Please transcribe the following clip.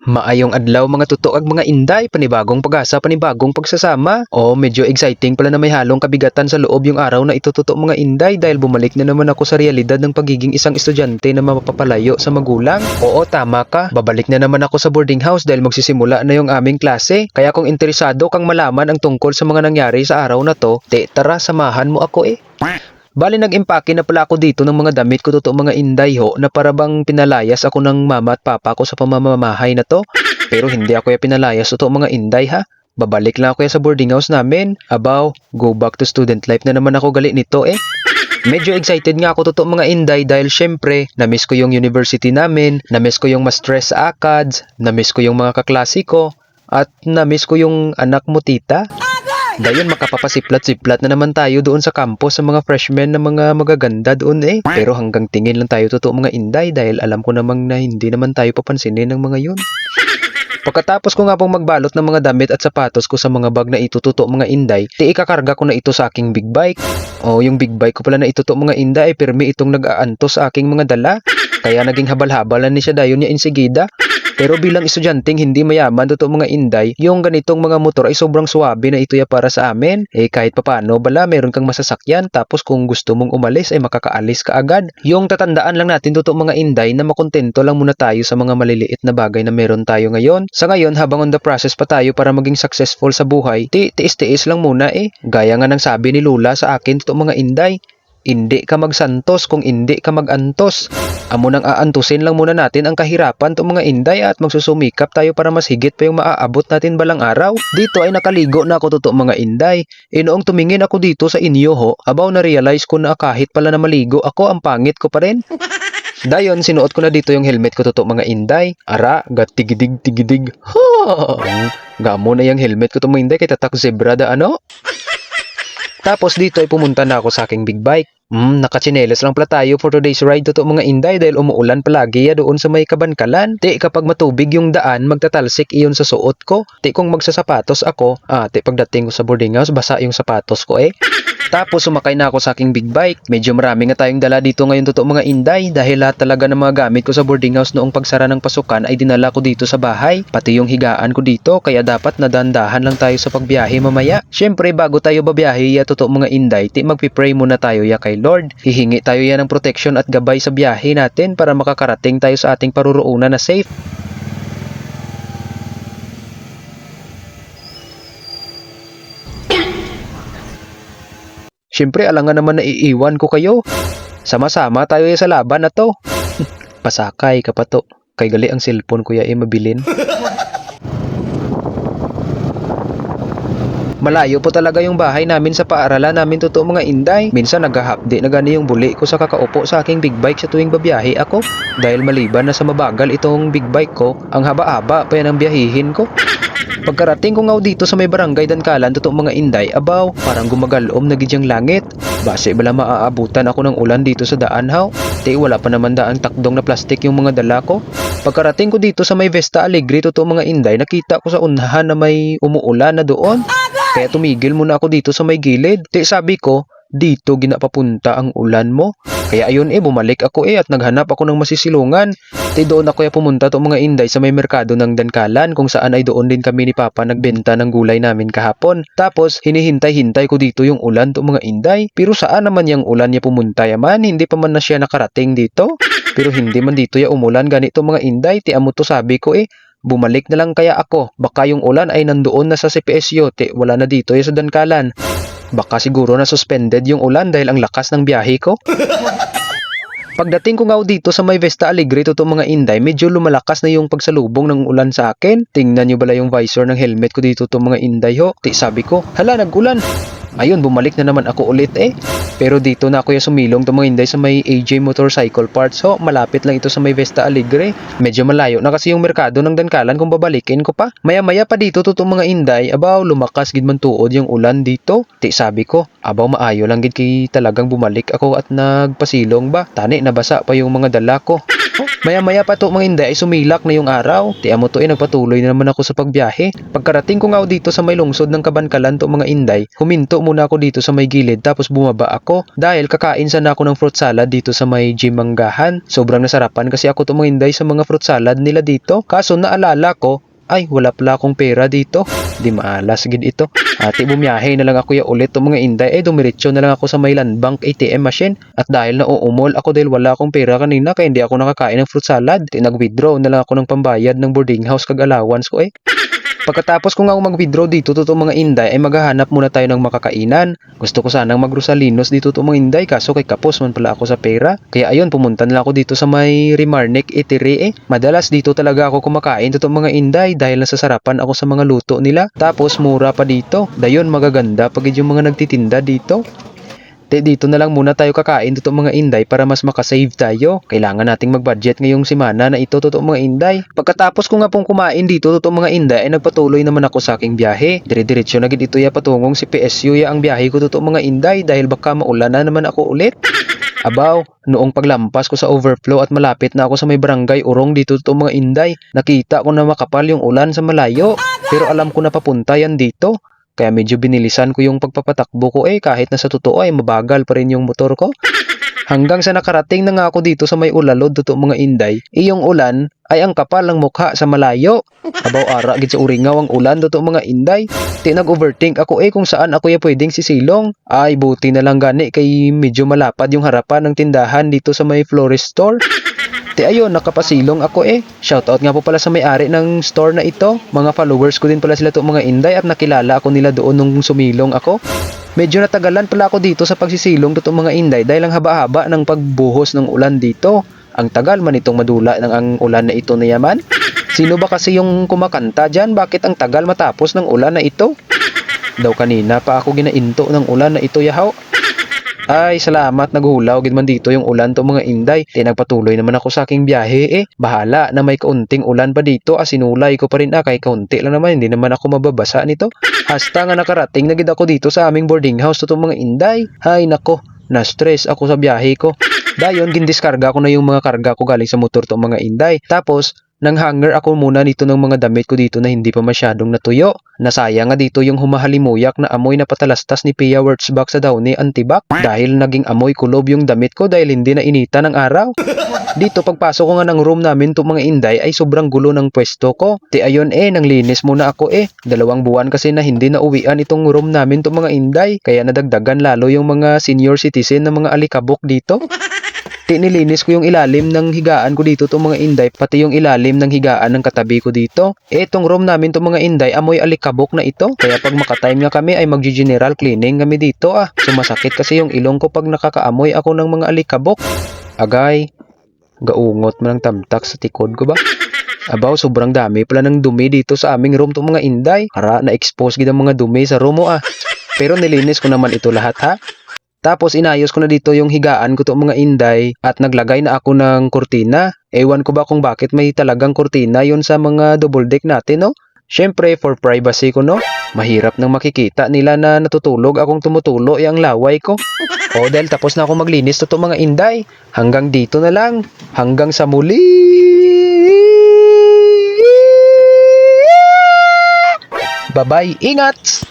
Maayong adlaw mga tutoag mga inday, panibagong pag-asa, panibagong pagsasama. Medyo exciting pala na may halong kabigatan sa loob yung araw na itututo mga inday dahil bumalik na naman ako sa realidad ng pagiging isang estudyante na mapapalayo sa magulang. Oo, tama ka. Babalik na naman ako sa boarding house dahil magsisimula na yung aming klase. Kaya kung interesado kang malaman ang tungkol sa mga nangyari sa araw na to, tara samahan mo ako eh. Bali nag-impake na pala ako dito ng mga damit ko totoo mga inday ho na para bang pinalayas ako ng mama at papa ko sa pamamamahay na to. Pero hindi ako ya pinalayas totoo mga inday ha. Babalik lang ako ya sa boarding house namin. Abaw, go back to student life na naman ako gali nito eh. Medyo excited nga ako totoo mga inday dahil syempre na-miss ko yung university namin, na-miss ko yung ma-stress sa ACADS, na-miss ko yung mga kaklase ko, at na-miss ko yung anak mo tita. Dayon makapapasiplat-siplat na naman tayo doon sa campus sa mga freshmen na mga magaganda doon eh. Pero hanggang tingin lang tayo totoo mga inday dahil alam ko namang na hindi naman tayo papansinin ng mga yun. Pagkatapos ko nga pong magbalot ng mga damit at sapatos ko sa mga bag na ito totoo mga inday, ikakarga ko na ito sa aking big bike. Yung big bike ko pala na ito totoo mga inday ay pirmi itong nag-aanto sa aking mga dala. Kaya naging habal-habalan ni siya dayon niya insigida. Pero bilang estudyanteng hindi mayaman totoo mga inday, yung ganitong mga motor ay sobrang suwabe na ito ya para sa amin. Kahit papano bala meron kang masasakyan tapos kung gusto mong umalis ay makakaalis ka agad. Yung tatandaan lang natin totoo mga inday na makontento lang muna tayo sa mga maliliit na bagay na meron tayo ngayon. Sa ngayon habang on the process pa tayo para maging successful sa buhay, tiis-tiis lang muna eh. Gaya nga ng sabi ni Lula sa akin totoo mga inday. Hindi ka magsantos kung hindi ka magantos. Amo nang aantusin lang muna natin ang kahirapan to mga inday at magsusumikap tayo para mas higit pa yung maaabot natin balang araw. Dito ay nakaligo na ako totoo mga inday. Noong tumingin ako dito sa inyo ho, abaw na realize ko na kahit pala na maligo ako, ang pangit ko pa rin. Dayon sinuot ko na dito yung helmet ko totoo mga inday. Ara, gatigidig-tigidig. Gamo na yung helmet ko to mga inday kay tatak zebra da ano. Tapos dito ay pumunta na ako sa aking big bike. Nakachinelas lang pala tayo for today's ride totoo mga inday dahil umuulan palagi ya doon sa may kabankalan. Kapag matubig yung daan, magtatalsik iyon sa suot ko. Kung magsasapatos ako, pagdating ko sa boarding house, basa yung sapatos ko eh. Tapos sumakay na ako sa aking big bike. Medyo marami nga tayong dala dito ngayon totoo mga inday dahil lahat talaga ng mga gamit ko sa boarding house noong pagsara ng pasukan ay dinala ko dito sa bahay. Pati yung higaan ko dito kaya dapat nadandahan lang tayo sa pagbiyahe mamaya. Syempre bago tayo babiyahe ya totoo mga inday, magpipray muna tayo ya kay Lord. Hihingi tayo ya ng protection at gabay sa biyahe natin para makakarating tayo sa ating paruroonan na safe. Siyempre, alangan naman na iiwan ko kayo. Sama-sama tayo sa laban na to. Pasakay ka pa to. Kay gali ang cellphone ko ya mabilin. Malayo po talaga yung bahay namin sa paaralan namin totoo mga inday. Minsan naghahapdi na gani yung buli ko sa kakaupo sa aking big bike sa tuwing babiyahe ako. Dahil maliban na sa mabagal itong big bike ko, ang haba-haba pa yan ang biyahihin ko. Pagkarating ko nga dito sa may barangay Dankalan totoo mga inday, abaw, parang gumagalom na gidyang langit. Base bala maaabutan ako ng ulan dito sa daan haw. Wala pa naman daang takdong na plastik yung mga dala ko. Pagkarating ko dito sa may Vesta Alegre totoo mga inday, nakita ko sa unahan na may umuulan na doon. Kaya tumigil muna ako dito sa may gilid. Sabi ko, dito ginapapunta ang ulan mo. Kaya ayun bumalik ako at naghanap ako ng masisilungan. Doon ako pumunta to mga inday sa may merkado ng Dankalan kung saan ay doon din kami ni Papa nagbenta ng gulay namin kahapon. Tapos hinihintay-hintay ko dito yung ulan to mga inday. Pero saan naman yung ulan niya pumunta yaman? Hindi pa man na siya nakarating dito. Pero hindi man dito ya umulan ganito mga inday. Amo to sabi ko bumalik na lang kaya ako. Baka yung ulan ay nandoon na sa CPSU. Wala na dito sa Dankalan. Baka siguro na suspended yung ulan dahil ang lakas ng biyahe ko. Pagdating ko nga dito sa may Vesta Alegre totoo mga inday, medyo lumalakas na yung pagsalubong ng ulan sa akin. Tingnan nyo bala yung visor ng helmet ko dito to mga inday ho. Sabi ko, hala nag-ulan. Ayun, bumalik na naman ako ulit Pero dito na ako sumilong to mga inday sa may AJ Motorcycle Parts ho. Malapit lang ito sa may Vesta Alegre. Medyo malayo na kasi yung merkado ng Dankalan kung babalikin ko pa. Maya-maya pa dito to mga inday, abaw lumakas gid man tuod yung ulan dito. Sabi ko, abaw maayo lang gid kay talagang bumalik ako at nagpasilong ba. Tani nabasa pa yung mga dala ko. Maya-maya pa to mga inday ay sumilak na yung araw. Amo to nagpatuloy na naman ako sa pagbiyahe. Pagkarating ko nga dito sa may lungsod ng Kabankalan to mga inday, huminto muna ako dito sa may gilid tapos bumaba ako dahil kakain sana ako ng fruit salad dito sa may gym manggahan. Sobrang nasarapan kasi ako tuminday sa mga fruit salad nila dito. Kaso naalala ko, ay wala pala akong pera dito. Di maalas gid ito. Ati bumiyahe na lang ako ya ulit to mga inday. Dumiretso na lang ako sa may land bank ATM machine. At dahil nauumol ako dahil wala akong pera kanina kaya hindi ako nakakain ng fruit salad. Nag-withdraw na lang ako ng pambayad ng boarding house kag allowance ko Pagkatapos ko nga mag-withdraw dito to mga inday ay maghahanap muna tayo ng makakainan. Gusto ko sanang mag-Rosalinos dito to mga inday kaso kay kapos man pala ako sa pera. Kaya ayun pumunta na ako dito sa may Remarnik Eatery Madalas dito talaga ako kumakain to mga inday dahil nasasarapan ako sa mga luto nila. Tapos mura pa dito. Dayon magaganda pag yung mga nagtitinda dito. Dito na lang muna tayo kakain to mga inday para mas makasave tayo. Kailangan nating mag-budget ngayong semana na ito to mga inday. Pagkatapos ko nga pong kumain dito to mga inday ay nagpatuloy naman ako sa aking biyahe. Dire-diretso na gid ito ya patungong si PSU ya ang biyahe ko to mga inday dahil baka maulan na naman ako ulit. Abaw, noong paglampas ko sa overflow at malapit na ako sa may barangay Urong dito to mga inday, nakita ko na makapal yung ulan sa malayo. Pero alam ko na papunta yan dito. Kaya medyo binilisan ko yung pagpapatakbo ko kahit na sa totoo ay mabagal pa rin yung motor ko. Hanggang sa nakarating na nga ako dito sa may ulalod to mga inday, yung ulan ay ang kapal ng mukha sa malayo. Abaw ara gid sa uringaw ang ulan to mga inday. Nag-overthink ako kung saan ako pwedeng sisilong. Ay buti na lang gani kay medyo malapad yung harapan ng tindahan dito sa may florist store. Ayun, nakapasilong ako Shoutout nga po pala sa may-ari ng store na ito. Mga followers ko din pala sila to mga inday at nakilala ako nila doon nung sumilong ako. Medyo natagalan pala ako dito sa pagsisilong to mga inday dahil ang haba-haba ng pagbuhos ng ulan dito. Ang tagal man itong madula ng ang ulan na ito na yaman. Sino ba kasi yung kumakanta dyan? Bakit ang tagal matapos ng ulan na ito? Daw kanina pa ako ginainto ng ulan na ito yahaw. Ay, salamat, naghulaw gid man dito yung ulan to mga inday. Nagpatuloy naman ako sa aking biyahe Bahala na may kaunting ulan pa dito sinulay ko pa rin kay kaunti lang naman, hindi naman ako mababasa nito. Hasta nga nakarating na gid ako dito sa aming boarding house to mga inday. Hay nako, na-stress ako sa biyahe ko. Dayon gindiskarga ko na yung mga karga ko galing sa motor to mga inday. Tapos nang hanger ako muna dito ng mga damit ko dito na hindi pa masyadong natuyo. Nasayang nga dito yung humahalimuyak na amoy na patalastas ni Pia Wurtzbach sa Downy Antibac dahil naging amoy kulob yung damit ko dahil hindi na inita ng araw. Dito pagpasok ko nga ng room namin to mga inday ay sobrang gulo ng pwesto ko. Ayun nanglinis muna ako 2 buwan kasi na hindi na uwian itong room namin to mga inday kaya nadagdagan lalo yung mga senior citizen na mga alikabok dito. Nilinis ko yung ilalim ng higaan ko dito to mga inday, pati yung ilalim ng higaan ng katabi ko dito. Itong room namin to mga inday, amoy alikabok na ito. Kaya pag makatime nga kami ay maggi-general cleaning kami dito Sumasakit kasi yung ilong ko pag nakakaamoy ako ng mga alikabok. Agay, gaungot man ang tamtak sa tikod ko ba? Abaw, sobrang dami pala ng dumi dito sa aming room to mga inday. Para na-expose gid ang mga dumi sa room mo Pero nilinis ko naman ito lahat Tapos inayos ko na dito yung higaan ko to mga inday at naglagay na ako ng kurtina. Ewan ko ba kung bakit may talagang kurtina yon sa mga double deck natin Syempre for privacy ko Mahirap nang makikita nila na natutulog akong tumutulo ang laway ko. Dahil tapos na ako maglinis to mga inday. Hanggang dito na lang. Hanggang sa muli. Bye-bye. Ingat!